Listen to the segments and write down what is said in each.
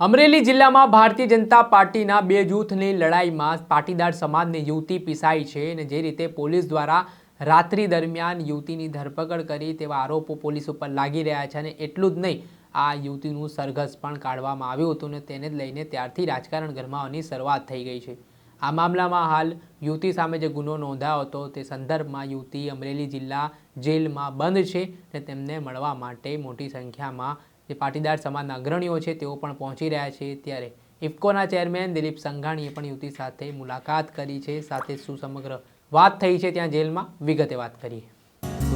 અમરેલી જિલ્લામાં ભારતીય જનતા પાર્ટીના બે જૂથની લડાઈમાં પાટીદાર સમાજની યુવતી પીસાઈ છે અને જે રીતે પોલીસ દ્વારા રાત્રિ દરમિયાન યુવતીની ધરપકડ કરી તેવા આરોપો પોલીસ ઉપર લાગી રહ્યા છે અને એટલું જ નહીં આ યુવતીનું સરઘસ પણ કાઢવામાં આવ્યું હતું અને તેને જ લઈને ત્યારથી રાજકારણ ગરમાવાની શરૂઆત થઈ ગઈ છે। આ મામલામાં હાલ યુવતી સામે જે ગુનો નોંધાયો હતો તે સંદર્ભમાં યુવતી અમરેલી જિલ્લા જેલમાં બંધ છે અને તેમને મળવા માટે મોટી સંખ્યામાં જે પાટીદાર સમાજના અગ્રણીઓ છે તેઓ પણ પહોંચી રહ્યા છે। ત્યારે ઇફકોના ચેરમેન દિલીપ સંઘાણીએ પણ યુવતી સાથે મુલાકાત કરી છે। સાથે શું સમગ્ર વાત થઈ છે ત્યાં જેલમાં વિગતે વાત કરીએ।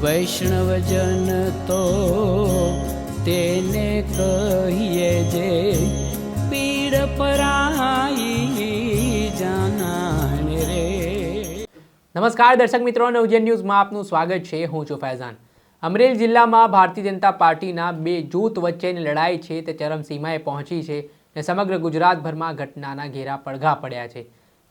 વૈષ્ણવજન તો તેને કહીએ જે પીડ પરાઈ જાનાને રે। નમસ્કાર દર્શક મિત્રો, નવજીવન ન્યૂઝમાં આપનું સ્વાગત છે। હું છું ફૈઝાન। અમરેલી જિલ્લામાં ભારતીય જનતા પાર્ટીના બે જૂથ વચ્ચેની લડાઈ છે તે ચરમસીમાએ પહોંચી છે અને સમગ્ર ગુજરાતભરમાં ઘટનાના ઘેરા પડઘા પડ્યા છે।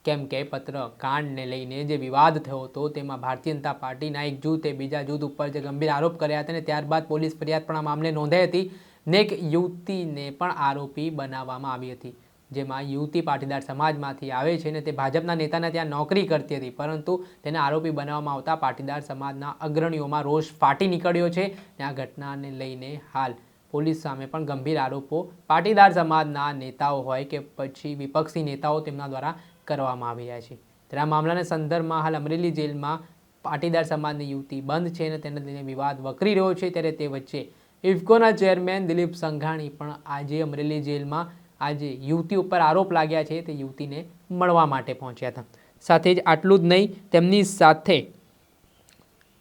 કેમ કે પત્ર કાંડને લઈને જે વિવાદ થયો હતો તેમાં ભારતીય જનતા પાર્ટીના એક જૂથે બીજા જૂથ ઉપર જે ગંભીર આરોપ કર્યા હતા અને ત્યારબાદ પોલીસ ફરિયાદ પણ આ મામલે નોંધાઈ હતી ને એક યુવતીને પણ આરોપી બનાવવામાં આવી હતી, જેમાં યુવતી પાટીદાર સમાજમાંથી આવે છે અને તે ભાજપના નેતાના ત્યાં નોકરી કરતી હતી, પરંતુ તેને આરોપી બનાવવામાં આવતા પાટીદાર સમાજના અગ્રણીઓમાં રોષ ફાટી નીકળ્યો છે। અને આ ઘટનાને લઈને હાલ પોલીસ સામે પણ ગંભીર આરોપો પાટીદાર સમાજના નેતાઓ હોય કે પછી વિપક્ષી નેતાઓ તેમના દ્વારા કરવામાં આવી રહ્યા છે। ત્યારે આ મામલાના સંદર્ભમાં હાલ અમરેલી જેલમાં પાટીદાર સમાજની યુવતી બંધ છે અને તેને લઈને વિવાદ વકરી રહ્યો છે। ત્યારે તે વચ્ચે ઇફકોના ચેરમેન દિલીપ સંઘાણી પણ આજે અમરેલી જેલમાં આજે યુવતી ઉપર આરોપ લાગ્યા છે તે યુવતીને મળવા માટે પહોંચ્યા હતા। સાથે જ આટલું જ નહીં, તેમની સાથે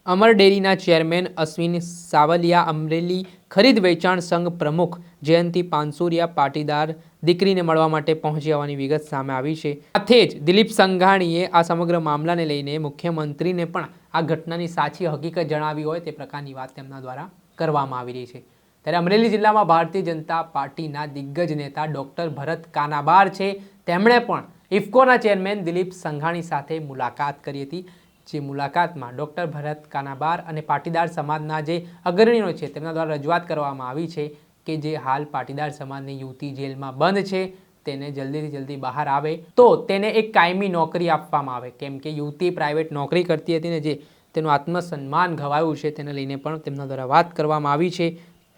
અમર ડેરીના ચેરમેન અશ્વિન સાવલિયા, અમરેલી ખરીદ વેચાણ સંઘ પ્રમુખ જયંતિ પાનસુરિયા પાટીદાર દીકરીને મળવા માટે પહોંચ્યા હોવાની વિગત સામે આવી છે। સાથે જ દિલીપ સંઘાણીએ આ સમગ્ર મામલાને લઈને મુખ્યમંત્રીને પણ આ ઘટનાની સાચી હકીકત જણાવી હોય તે પ્રકારની વાત તેમના દ્વારા કરવામાં આવી રહી છે। ત્યારે અમરેલી જિલ્લામાં ભારતીય જનતા પાર્ટીના દિગ્ગજ નેતા ડૉક્ટર ભરત કાનાબાર છે, તેમણે પણ ઇફકોના ચેરમેન દિલીપ સંઘાણી સાથે મુલાકાત કરી હતી। જે મુલાકાતમાં ડૉક્ટર ભરત કાનાબાર અને પાટીદાર સમાજના જે અગ્રણીઓ છે તેમના દ્વારા રજૂઆત કરવામાં આવી છે કે જે હાલ પાટીદાર સમાજની યુવતી જેલમાં બંધ છે તેને જલ્દીથી જલ્દી બહાર આવે તો તેને એક કાયમી નોકરી આપવામાં આવે, કેમ કે યુવતી પ્રાઇવેટ નોકરી કરતી હતી ને જે તેનું આત્મસન્માન ઘવાયું છે તેને લઈને પણ તેમના દ્વારા વાત કરવામાં આવી છે।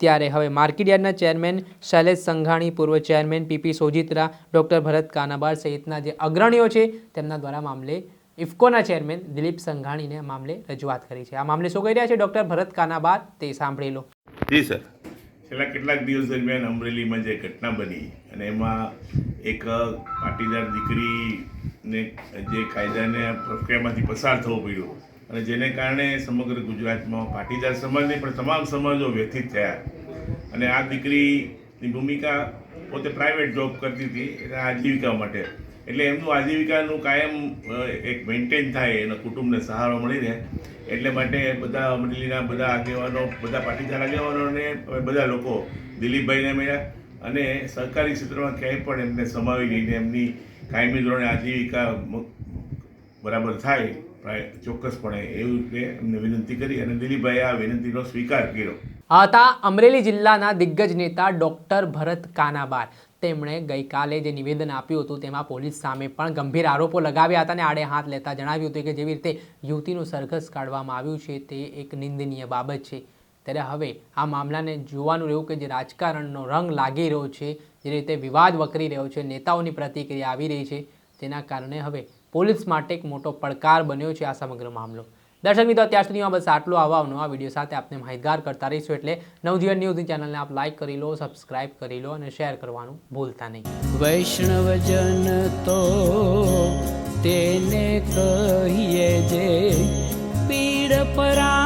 ત્યારે હવે માર્કેટયાર્ડના ચેરમેન શૈલેષ સંઘાણી, પૂર્વ ચેરમેન પીપી સોજિત્રા, ડૉક્ટર ભરત કાનાબાર સહિતના જે અગ્રણીઓ છે તેમના દ્વારા મામલે ઇફકોના ચેરમેન દિલીપ સંઘાણીને મામલે રજૂઆત કરી છે। આ મામલે શું કહી રહ્યા છે ડૉક્ટર ભરત કાનાબાર તે સાંભળી લો। જી સર, છેલ્લા કેટલાક દિવસ દરમિયાન અમરેલીમાં જે ઘટના બની અને એમાં એક પાટીદાર દીકરીને જે કાયદાને પ્રક્રિયામાંથી પસાર થવું પડ્યું અને જેને કારણે સમગ્ર ગુજરાતમાં પાટીદાર સમાજને પણ તમામ સમાજો વ્યથિત થયા અને આ દીકરીની ભૂમિકા પોતે પ્રાઇવેટ જોબ કરતી હતી એના આજીવિકા માટે, એટલે એમનું આજીવિકાનું કાયમ એક મેન્ટેન થાય, એના કુટુંબને સહારો મળી રહે એટલે માટે બધા અમરેલીના બધા આગેવાનો, બધા પાટીદાર આગેવાનોને બધા લોકો દિલીપભાઈને મળ્યા અને સરકારી ક્ષેત્રમાં ક્યાંય પણ એમને સમાવી લઈને એમની કાયમી ધોરણે આજીવિકા બરાબર થાય ચોક્કસપણે એવું રીતે એમને વિનંતી કરી અને દિલીપભાઈએ આ વિનંતીનો સ્વીકાર કર્યો। હતા અમરેલી જિલ્લાના દિગ્ગજ નેતા ડૉક્ટર ભરત કાનાબાર। તેમણે ગઈકાલે જે નિવેદન આપ્યું હતું તેમાં પોલીસ સામે પણ ગંભીર આરોપો લગાવ્યા હતા અને આડે હાથ લેતા જણાવ્યું હતું કે જેવી રીતે યુવતીનું સરઘસ કાઢવામાં આવ્યું છે તે એક નિંદનીય બાબત છે। ત્યારે હવે આ મામલાને જોવાનું રહ્યું કે જે રાજકારણનો રંગ લાગી રહ્યો છે, જે રીતે વિવાદ વકરી રહ્યો છે, નેતાઓની પ્રતિક્રિયા આવી રહી છે, તેના કારણે હવે પોલીસ માટે એક મોટો પડકાર બન્યો છે આ સમગ્ર મામલો। દર્શક મિત્રો, અત્યાર સુધીમાં બસ આટલું આવવાનો વિડીયો સાથે આપને માહિતગાર કરતા રહીશું, એટલે નવજીવન ન્યૂઝની ચેનલને આપ લાઇક કરી લો, સબસ્ક્રાઇબ કરી લો અને શેર કરવાનું ભૂલતા નહીં। વૈષ્ણવજન તો તેને કહીએ જે પીડ પરા